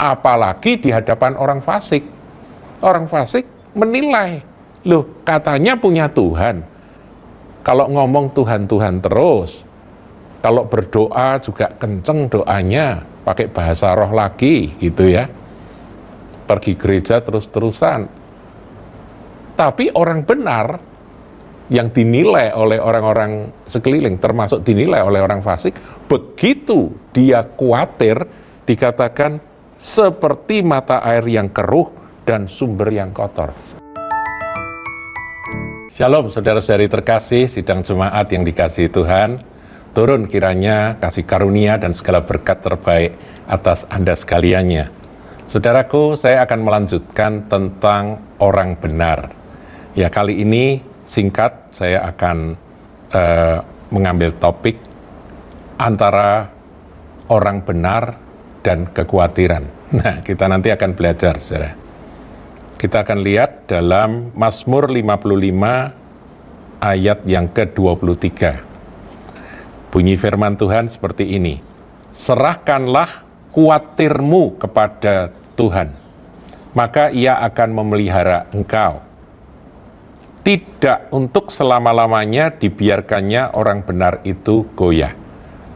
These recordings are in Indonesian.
apalagi di hadapan orang fasik. Orang fasik menilai, loh katanya punya Tuhan, kalau ngomong Tuhan-Tuhan terus, kalau berdoa juga kenceng doanya, pakai bahasa roh lagi gitu ya, pergi gereja terus-terusan. Tapi orang benar yang dinilai oleh orang-orang sekeliling, termasuk dinilai oleh orang fasik, begitu dia khawatir, dikatakan seperti mata air yang keruh dan sumber yang kotor. Shalom saudara-saudari terkasih, sidang jemaat yang dikasihi Tuhan. Turun kiranya kasih karunia dan segala berkat terbaik atas Anda sekaliannya. Saudaraku, saya akan melanjutkan tentang orang benar. Ya, kali ini singkat saya akan mengambil topik antara orang benar dan kekhawatiran. Nah, kita nanti akan belajar, saudara. Kita akan lihat dalam Mazmur 55 ayat yang ke-23. Bunyi firman Tuhan seperti ini. Serahkanlah khawatirmu kepada Tuhan, maka Ia akan memelihara engkau. Tidak untuk selama-lamanya dibiarkannya orang benar itu goyah.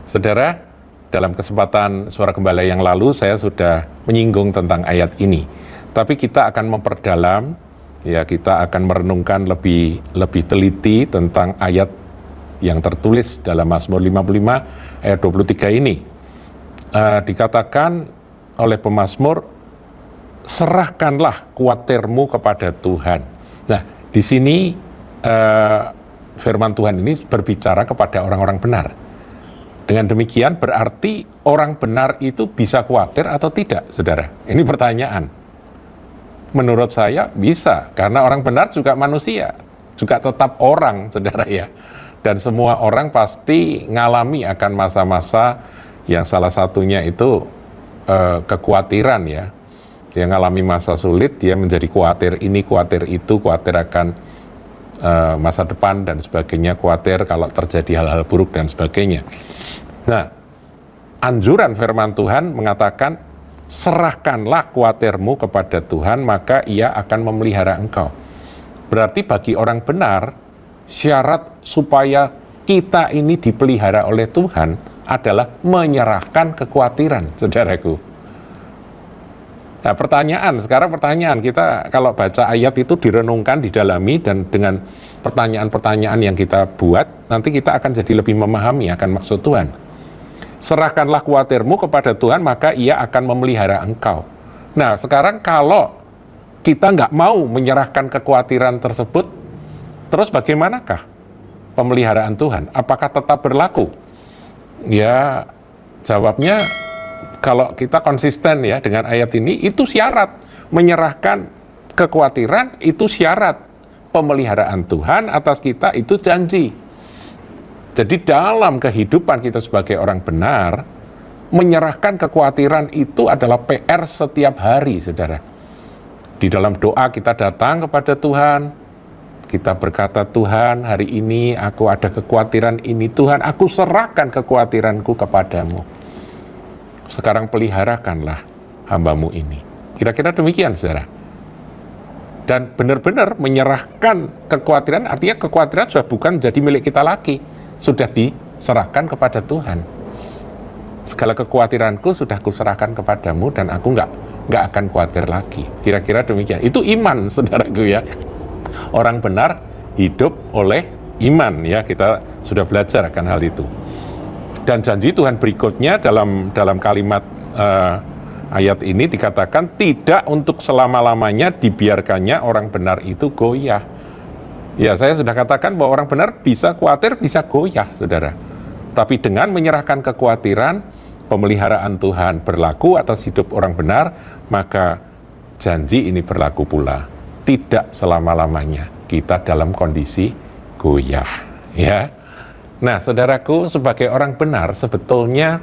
Saudara, dalam kesempatan Suara Gembala yang lalu saya sudah menyinggung tentang ayat ini. Tapi kita akan memperdalam, ya kita akan merenungkan lebih teliti tentang ayat yang tertulis dalam Mazmur 55 ayat 23 ini. Dikatakan oleh pemazmur, serahkanlah khawatirmu kepada Tuhan. Nah, di sini firman Tuhan ini berbicara kepada orang-orang benar. Dengan demikian berarti orang benar itu bisa khawatir atau tidak, saudara? Ini pertanyaan. Menurut saya bisa, karena orang benar juga manusia, juga tetap orang, saudara ya. Dan semua orang pasti ngalami akan masa-masa yang salah satunya itu kekhawatiran ya. Dia ngalami masa sulit, dia menjadi khawatir ini, khawatir itu, khawatir akan masa depan dan sebagainya, khawatir kalau terjadi hal-hal buruk dan sebagainya. Nah, anjuran firman Tuhan mengatakan, serahkanlah khawatirmu kepada Tuhan, maka Ia akan memelihara engkau. Berarti bagi orang benar, syarat supaya kita ini dipelihara oleh Tuhan adalah menyerahkan kekhawatiran, saudaraku. Nah, sekarang pertanyaan kita kalau baca ayat itu direnungkan, didalami, dan dengan pertanyaan-pertanyaan yang kita buat, nanti kita akan jadi lebih memahami akan maksud Tuhan. Serahkanlah khawatirmu kepada Tuhan, maka Ia akan memelihara engkau. Nah, sekarang kalau kita nggak mau menyerahkan kekhawatiran tersebut, terus bagaimanakah pemeliharaan Tuhan? Apakah tetap berlaku? Ya, jawabnya kalau kita konsisten ya dengan ayat ini, itu syarat. Menyerahkan kekhawatiran itu syarat. Pemeliharaan Tuhan atas kita itu janji. Jadi dalam kehidupan kita sebagai orang benar, menyerahkan kekhawatiran itu adalah PR setiap hari, saudara. Di dalam doa kita datang kepada Tuhan, kita berkata, Tuhan hari ini aku ada kekhawatiran ini, Tuhan aku serahkan kekhawatiranku kepadamu. Sekarang peliharakanlah hambamu ini. Kira-kira demikian, saudara. Dan benar-benar menyerahkan kekhawatiran, artinya kekhawatiran sudah bukan menjadi milik kita lagi, sudah diserahkan kepada Tuhan. Segala kekhawatiranku sudah kuserahkan kepadamu dan aku nggak akan khawatir lagi. Kira-kira demikian. Itu iman, saudaraku ya. Orang benar hidup oleh iman ya, kita sudah belajar akan hal itu. Dan janji Tuhan berikutnya dalam kalimat ayat ini dikatakan tidak untuk selama-lamanya dibiarkannya orang benar itu goyah. Ya, saya sudah katakan bahwa orang benar bisa khawatir, bisa goyah, saudara. Tapi dengan menyerahkan kekhawatiran, pemeliharaan Tuhan berlaku atas hidup orang benar, maka janji ini berlaku pula. Tidak selama-lamanya kita dalam kondisi goyah, ya. Nah, saudaraku, sebagai orang benar, sebetulnya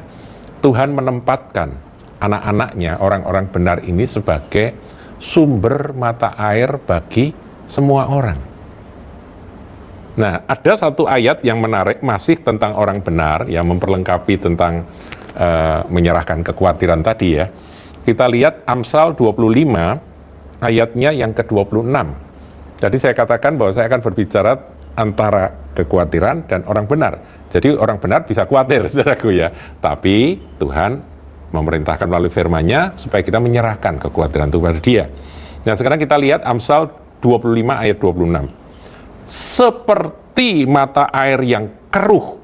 Tuhan menempatkan anak-anaknya, orang-orang benar ini sebagai sumber mata air bagi semua orang. Nah, ada satu ayat yang menarik masih tentang orang benar, yang memperlengkapi tentang menyerahkan kekhawatiran tadi ya. Kita lihat Amsal 25 ayatnya yang ke-26. Jadi saya katakan bahwa saya akan berbicara antara kekhawatiran dan orang benar. Jadi orang benar bisa khawatir, saudaraku ya. Tapi Tuhan memerintahkan melalui firman-Nya supaya kita menyerahkan kekhawatiran itu kepada Dia. Nah, sekarang kita lihat Amsal 25 ayat 26. Seperti mata air yang keruh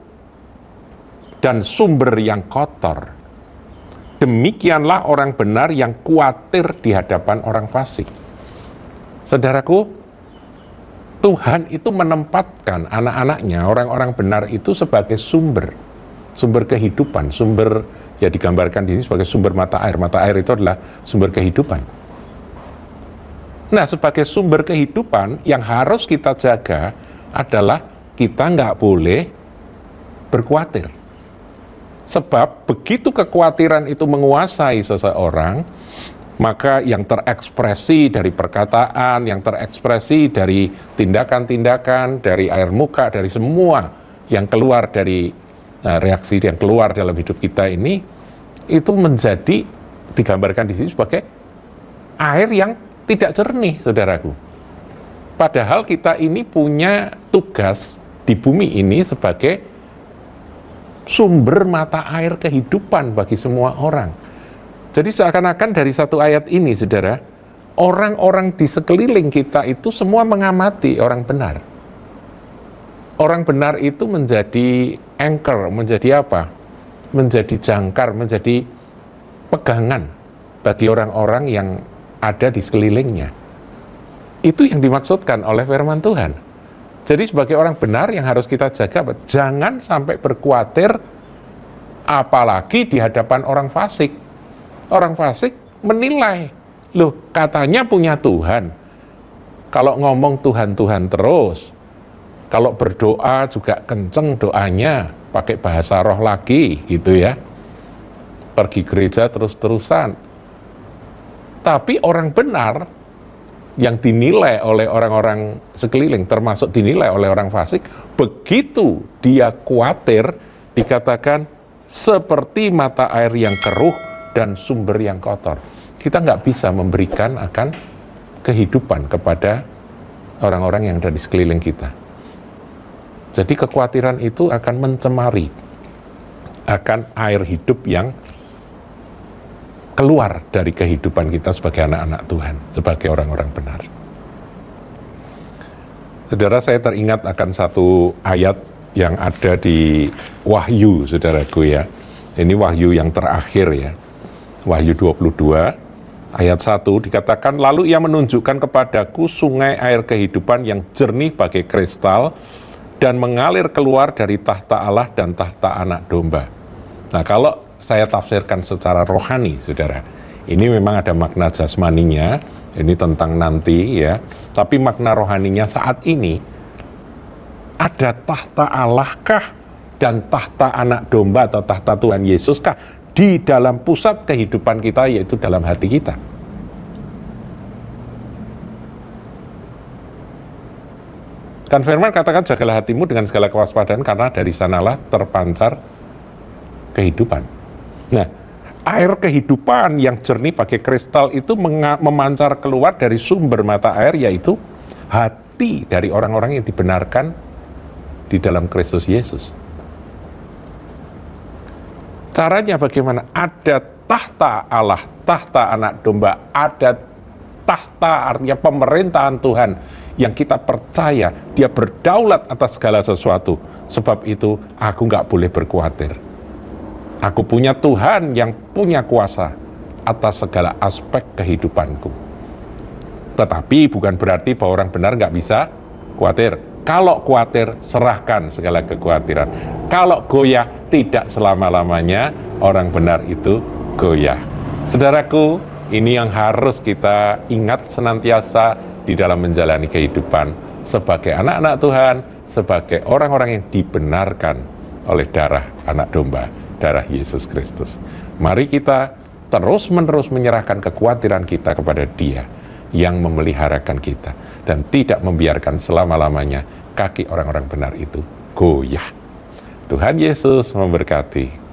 dan sumber yang kotor, demikianlah orang benar yang khawatir di hadapan orang fasik. Saudaraku, Tuhan itu menempatkan anak-anaknya, orang-orang benar itu sebagai sumber kehidupan, sumber, ya digambarkan di sini sebagai sumber mata air. Mata air itu adalah sumber kehidupan. Nah, sebagai sumber kehidupan yang harus kita jaga adalah kita nggak boleh berkhawatir. Sebab begitu kekhawatiran itu menguasai seseorang, maka yang terekspresi dari perkataan, yang terekspresi dari tindakan-tindakan, dari air muka, dari semua yang keluar dari reaksi yang keluar dalam hidup kita ini, itu menjadi digambarkan di sini sebagai air yang tidak jernih, saudaraku. Padahal kita ini punya tugas di bumi ini sebagai sumber mata air kehidupan bagi semua orang. Jadi seakan-akan dari satu ayat ini, saudara, orang-orang di sekeliling kita itu semua mengamati orang benar. Orang benar itu menjadi anchor, menjadi apa? Menjadi jangkar, menjadi pegangan bagi orang-orang yang ada di sekelilingnya. Itu yang dimaksudkan oleh firman Tuhan. Jadi sebagai orang benar yang harus kita jaga, jangan sampai berkhawatir apalagi di hadapan orang fasik. Orang fasik menilai, loh katanya punya Tuhan. Kalau ngomong Tuhan-Tuhan terus, kalau berdoa juga kenceng doanya, pakai bahasa roh lagi gitu ya. Pergi gereja terus-terusan. Tapi orang benar yang dinilai oleh orang-orang sekeliling, termasuk dinilai oleh orang fasik, begitu dia khawatir, dikatakan seperti mata air yang keruh dan sumber yang kotor. Kita nggak bisa memberikan akan kehidupan kepada orang-orang yang ada di sekeliling kita. Jadi kekhawatiran itu akan mencemari akan air hidup yang keluar dari kehidupan kita sebagai anak-anak Tuhan, sebagai orang-orang benar. Saudara, saya teringat akan satu ayat yang ada di Wahyu, saudaraku ya. Ini Wahyu yang terakhir ya. Wahyu 22, ayat 1, dikatakan, lalu ia menunjukkan kepadaku sungai air kehidupan yang jernih bagai kristal, dan mengalir keluar dari tahta Allah dan tahta anak domba. Nah, kalau saya tafsirkan secara rohani, saudara, ini memang ada makna jasmaninya, ini tentang nanti ya, tapi makna rohaninya saat ini, ada tahta Allah kah dan tahta anak domba atau tahta Tuhan Yesus kah di dalam pusat kehidupan kita, yaitu dalam hati kita. Kan firman katakan, jagalah hatimu dengan segala kewaspadaan, karena dari sanalah terpancar kehidupan. Nah, air kehidupan yang jernih bagai kristal itu memancar keluar dari sumber mata air, yaitu hati dari orang-orang yang dibenarkan di dalam Kristus Yesus. Caranya bagaimana? Ada tahta Allah, tahta anak domba, ada tahta, artinya pemerintahan Tuhan yang kita percaya dia berdaulat atas segala sesuatu. Sebab itu aku nggak boleh berkhawatir. Aku punya Tuhan yang punya kuasa atas segala aspek kehidupanku. Tetapi bukan berarti bahwa orang benar nggak bisa khawatir. Kalau khawatir, serahkan segala kekhawatiran. Kalau goyah, tidak selama-lamanya orang benar itu goyah. Saudaraku, ini yang harus kita ingat senantiasa di dalam menjalani kehidupan sebagai anak-anak Tuhan, sebagai orang-orang yang dibenarkan oleh darah anak domba, darah Yesus Kristus. Mari kita terus-menerus menyerahkan kekhawatiran kita kepada Dia yang memeliharakan kita dan tidak membiarkan selama-lamanya kaki orang-orang benar itu goyah. Tuhan Yesus memberkati.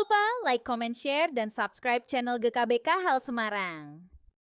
lupa like, comment, share, dan subscribe channel GKBK Hal Semarang.